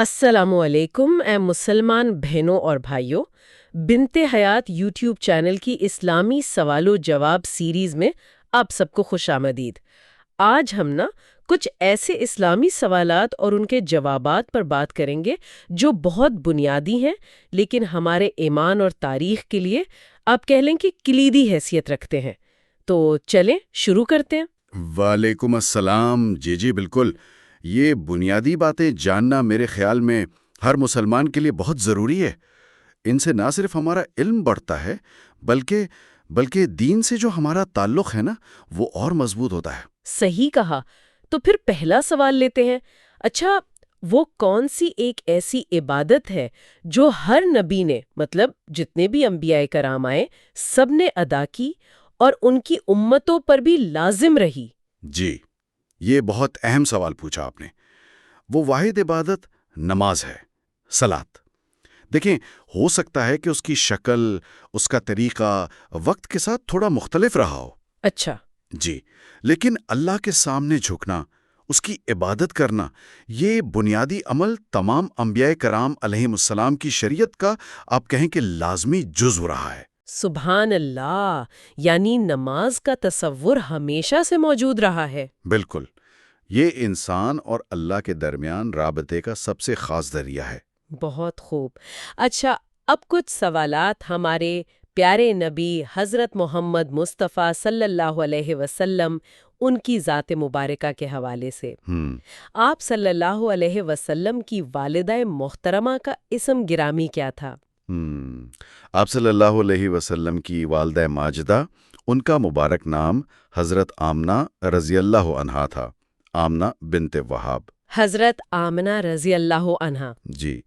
السلام علیکم اے مسلمان بہنوں اور بھائیوں، بنت حیات یوٹیوب چینل کی اسلامی سوال و جواب سیریز میں آپ سب کو خوش آمدید۔ آج ہم کچھ ایسے اسلامی سوالات اور ان کے جوابات پر بات کریں گے جو بہت بنیادی ہیں لیکن ہمارے ایمان اور تاریخ کے لیے آپ کہہ لیں کہ کلیدی حیثیت رکھتے ہیں۔ تو چلیں شروع کرتے ہیں۔ وعلیکم السلام۔ جی بالکل، یہ بنیادی باتیں جاننا میرے خیال میں ہر مسلمان کے لیے بہت ضروری ہے۔ ان سے نہ صرف ہمارا علم بڑھتا ہے بلکہ دین سے جو ہمارا تعلق ہے وہ اور مضبوط ہوتا ہے۔ صحیح کہا۔ تو پھر پہلا سوال لیتے ہیں۔ اچھا، وہ کون سی ایک ایسی عبادت ہے جو ہر نبی نے، مطلب جتنے بھی انبیاء کرام آئے، سب نے ادا کی اور ان کی امتوں پر بھی لازم رہی؟ جی، یہ بہت اہم سوال پوچھا آپ نے۔ وہ واحد عبادت نماز ہے، صلاۃ۔ دیکھیں، ہو سکتا ہے کہ اس کی شکل، اس کا طریقہ وقت کے ساتھ تھوڑا مختلف رہا ہو۔ اچھا۔ جی، لیکن اللہ کے سامنے جھکنا، اس کی عبادت کرنا، یہ بنیادی عمل تمام انبیاء کرام علیہم السلام کی شریعت کا آپ کہیں کہ لازمی جزو رہا ہے۔ سبحان اللہ! یعنی نماز کا تصور ہمیشہ سے موجود رہا ہے۔ بالکل، یہ انسان اور اللہ کے درمیان رابطے کا سب سے خاص ذریعہ ہے۔ بہت خوب۔ اچھا، اب کچھ سوالات ہمارے پیارے نبی حضرت محمد مصطفیٰ صلی اللہ علیہ وسلم، ان کی ذات مبارکہ کے حوالے سے۔ آپ صلی اللہ علیہ وسلم کی والدہ محترمہ کا اسم گرامی کیا تھا؟ آپ صلی اللہ علیہ وسلم کی والدہ ماجدہ، ان کا مبارک نام حضرت آمنہ رضی اللہ عنہا تھا، آمنہ بنت وہاب۔ حضرت آمنہ رضی اللہ عنہا۔ جی،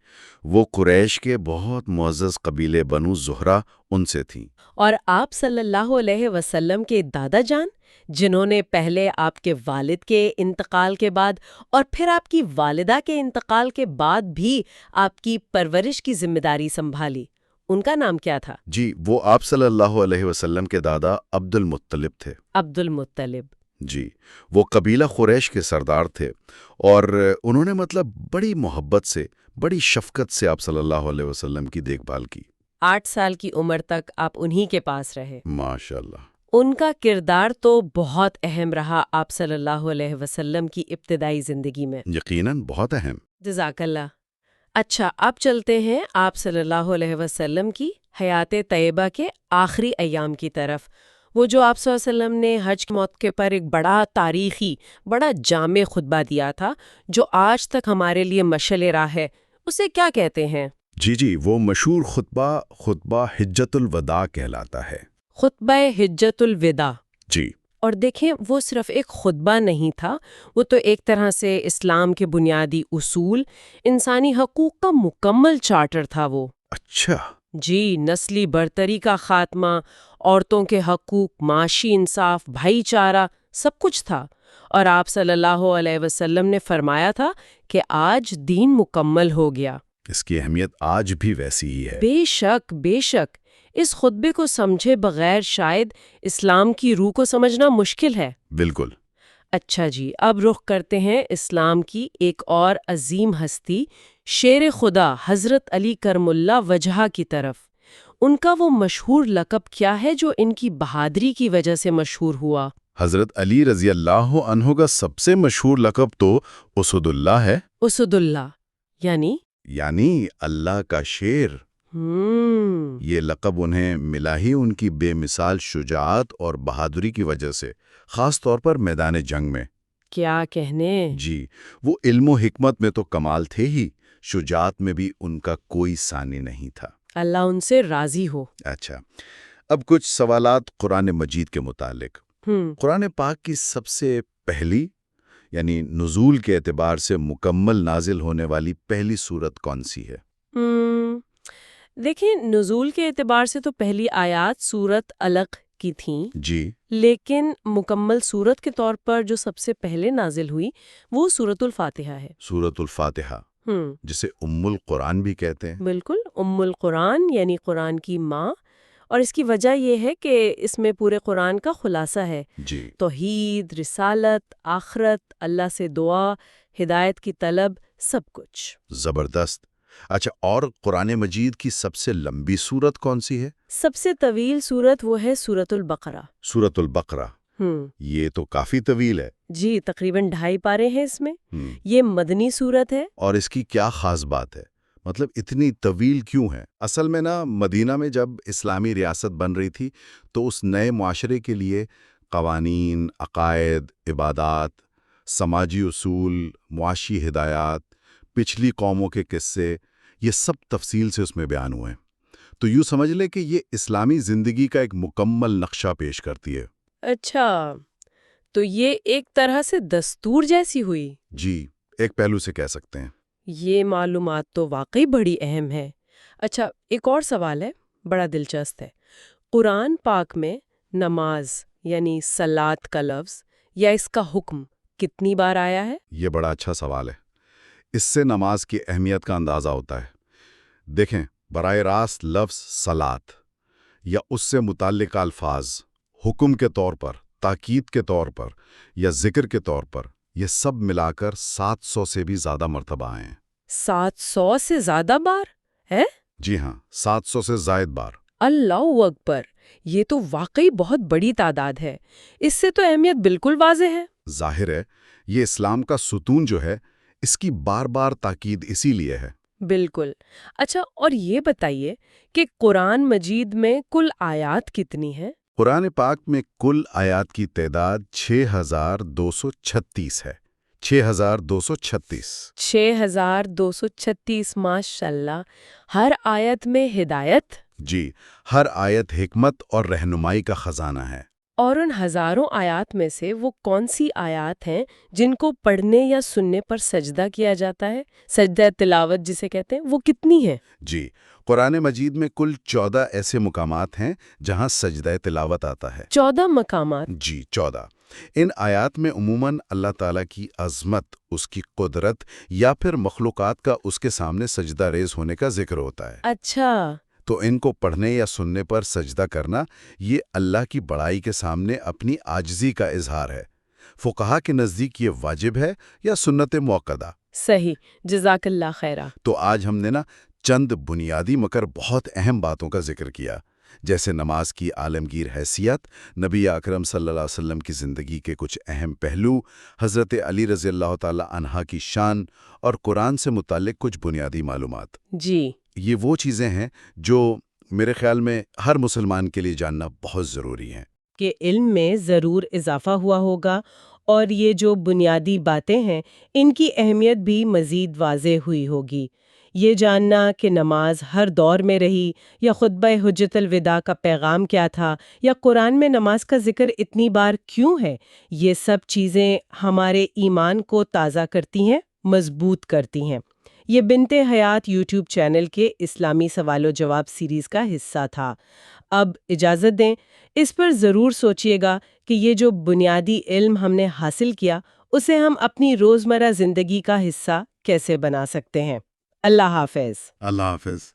وہ قریش کے بہت معزز قبیلے بنو زہرہ ان سے تھیں۔ اور آپ صلی اللہ علیہ وسلم کے دادا جان، جنہوں نے پہلے آپ کے والد کے انتقال کے بعد اور پھر آپ کی والدہ کے انتقال کے بعد بھی آپ کی پرورش کی ذمہ داری سنبھالی، ان کا نام کیا تھا؟ جی، وہ آپ صلی اللہ علیہ وسلم کے دادا عبد المطلب تھے۔ عبد المطلب۔ جی، وہ قبیلہ قریش کے سردار تھے اور انہوں نے بڑی محبت سے، بڑی شفقت سے آپ صلی اللہ علیہ وسلم کی دیکھ بھال کی۔ 8 سال کی عمر تک آپ انہی کے پاس رہے۔ ماشاءاللہ۔ ان کا کردار تو بہت اہم رہا آپ صلی اللہ علیہ وسلم کی ابتدائی زندگی میں۔ یقیناً بہت اہم۔ جزاک اللہ۔ اچھا، اب چلتے ہیں آپ صلی اللہ علیہ وسلم کی حیات طیبہ کے آخری ایام کی طرف۔ وہ جو آپ صلی اللہ علیہ وسلم نے حج کے موقع پر ایک بڑا تاریخی، بڑا جامع خطبہ دیا تھا، جو آج تک ہمارے لیے مشعل راہ ہے، اسے کیا کہتے ہیں؟ جی، وہ مشہور خطبہ حجت الوداع کہلاتا ہے۔ خطبہ حجت الوداع۔ جی۔ اور دیکھیں، وہ صرف ایک خطبہ نہیں تھا، وہ تو ایک طرح سے اسلام کے بنیادی اصول، انسانی حقوق کا مکمل چارٹر تھا وہ۔ اچھا۔ جی، نسلی برتری کا خاتمہ، عورتوں کے حقوق، معاشی انصاف، بھائی چارہ، سب کچھ تھا۔ اور آپ صلی اللہ علیہ وسلم نے فرمایا تھا کہ آج دین مکمل ہو گیا۔ اس کی اہمیت آج بھی ویسی ہی ہے۔ بے شک، بے شک۔ اس خطبے کو سمجھے بغیر شاید اسلام کی روح کو سمجھنا مشکل ہے۔ بالکل۔ اچھا جی، اب رخ کرتے ہیں اسلام کی ایک اور عظیم ہستی، شیر خدا حضرت علی کرم اللہ وجہہ کی طرف۔ ان کا وہ مشہور لقب کیا ہے جو ان کی بہادری کی وجہ سے مشہور ہوا؟ حضرت علی رضی اللہ عنہ کا سب سے مشہور لقب تو اسد اللہ ہے۔ اسد اللہ یعنی اللہ کا شیر۔ یہ لقب انہیں ملا ہی ان کی بے مثال شجاعت اور بہادری کی وجہ سے، خاص طور پر میدان جنگ میں۔ کیا کہنے! جی، وہ علم و حکمت میں تو کمال تھے ہی، شجاعت میں بھی ان کا کوئی ثانی نہیں تھا۔ اللہ ان سے راضی ہو۔ اچھا، اب کچھ سوالات قرآن مجید کے متعلق۔ قرآن پاک کی سب سے پہلی، یعنی نزول کے اعتبار سے مکمل نازل ہونے والی پہلی سورت کون سی ہے؟ دیکھیں، نزول کے اعتبار سے تو پہلی آیات سورت علق کی تھیں۔ جی، لیکن مکمل سورت کے طور پر جو سب سے پہلے نازل ہوئی وہ سورت الفاتحہ ہے۔ سورت الفاتحہ، جسے ام القرآن بھی کہتے ہیں۔ بالکل، ام القرآن یعنی قرآن کی ماں، اور اس کی وجہ یہ ہے کہ اس میں پورے قرآن کا خلاصہ ہے۔ جی، توحید، رسالت، آخرت، اللہ سے دعا، ہدایت کی طلب، سب کچھ۔ زبردست۔ اچھا، اور قرآن مجید کی سب سے لمبی سورت کون سی ہے؟ سب سے طویل سورت وہ ہے سورۃ البقرہ۔ سورت البقرہ۔ یہ تو کافی طویل ہے۔ جی، تقریباً 2.5 پارے ہیں اس میں۔ ہم، یہ مدنی سورت ہے۔ اور اس کی کیا خاص بات ہے؟ مطلب اتنی طویل کیوں ہے؟ اصل میں مدینہ میں جب اسلامی ریاست بن رہی تھی تو اس نئے معاشرے کے لیے قوانین، عقائد، عبادات، سماجی اصول، معاشی ہدایات، پچھلی قوموں کے قصے، یہ سب تفصیل سے اس میں بیان ہوئے ہیں۔ تو یوں سمجھ لے کہ یہ اسلامی زندگی کا ایک مکمل نقشہ پیش کرتی ہے۔ اچھا، تو یہ ایک طرح سے دستور جیسی ہوئی۔ جی، ایک پہلو سے کہہ سکتے ہیں۔ یہ معلومات تو واقعی بڑی اہم ہے۔ اچھا، ایک اور سوال ہے، بڑا دلچسپ ہے۔ قرآن پاک میں نماز یعنی صلات کا لفظ یا اس کا حکم کتنی بار آیا ہے؟ یہ بڑا اچھا سوال ہے۔ اس سے نماز کی اہمیت کا اندازہ ہوتا ہے۔ دیکھیں، براہ راست لفظ صلات یا اس سے متعلقہ الفاظ حکم کے طور پر، تاکید کے طور پر یا ذکر کے طور پر، یہ سب ملا کر 700 سے بھی زیادہ مرتبہ آئے ہیں۔ 700 سے زیادہ بار ہے؟ جی ہاں، 700 سے زائد بار۔ اللہ اکبر، یہ تو واقعی بہت بڑی تعداد ہے۔ اس سے تو اہمیت بالکل واضح ہے۔ ظاہر ہے، یہ اسلام کا ستون جو ہے، اس کی بار بار تاکید اسی لیے ہے۔ بالکل۔ اچھا، اور یہ بتائیے کہ قرآن مجید میں کل آیات کتنی ہیں؟ قرآن پاک میں کل آیات کی تعداد 6236 ہے۔ 6236۔ 6236، ماشاءاللہ۔ ہر آیت میں ہدایت؟ جی، ہر آیت حکمت اور رہنمائی کا خزانہ ہے۔ اور ان ہزاروں آیات میں سے وہ کون سی آیات ہیں جن کو پڑھنے یا سننے پر سجدہ کیا جاتا ہے؟ سجدہ تلاوت جسے کہتے ہیں، وہ کتنی ہیں؟ جی، قرآن مجید میں کل 14 ایسے مقامات ہیں جہاں سجدہ تلاوت آتا ہے۔ 14 مقامات؟ جی، 14۔ ان آیات میں عموماً اللہ تعالیٰ کی عظمت، اس کی قدرت یا پھر مخلوقات کا اس کے سامنے سجدہ ریز ہونے کا ذکر ہوتا ہے۔ اچھا۔ تو ان کو پڑھنے یا سننے پر سجدہ کرنا، یہ اللہ کی بڑائی کے سامنے اپنی عاجزی کا اظہار ہے۔ فقہا کے نزدیک یہ واجب ہے یا سنت موقدہ؟ صحیح، جزاک اللہ خیرہ۔ تو آج ہم نے چند بنیادی مگر بہت اہم باتوں کا ذکر کیا، جیسے نماز کی عالمگیر حیثیت، نبی اکرم صلی اللہ علیہ وسلم کی زندگی کے کچھ اہم پہلو، حضرت علی رضی اللہ تعالی عنہ کی شان، اور قرآن سے متعلق کچھ بنیادی معلومات۔ جی، یہ وہ چیزیں ہیں جو میرے خیال میں ہر مسلمان کے لیے جاننا بہت ضروری ہیں۔ کہ علم میں ضرور اضافہ ہوا ہوگا، اور یہ جو بنیادی باتیں ہیں ان کی اہمیت بھی مزید واضح ہوئی ہوگی۔ یہ جاننا کہ نماز ہر دور میں رہی، یا خطبہ حجت الوداع کا پیغام کیا تھا، یا قرآن میں نماز کا ذکر اتنی بار کیوں ہے، یہ سب چیزیں ہمارے ایمان کو تازہ کرتی ہیں، مضبوط کرتی ہیں۔ یہ بنت حیات یوٹیوب چینل کے اسلامی سوال و جواب سیریز کا حصہ تھا۔ اب اجازت دیں، اس پر ضرور سوچئے گا کہ یہ جو بنیادی علم ہم نے حاصل کیا، اسے ہم اپنی روزمرہ زندگی کا حصہ کیسے بنا سکتے ہیں۔ اللہ حافظ۔ اللہ حافظ۔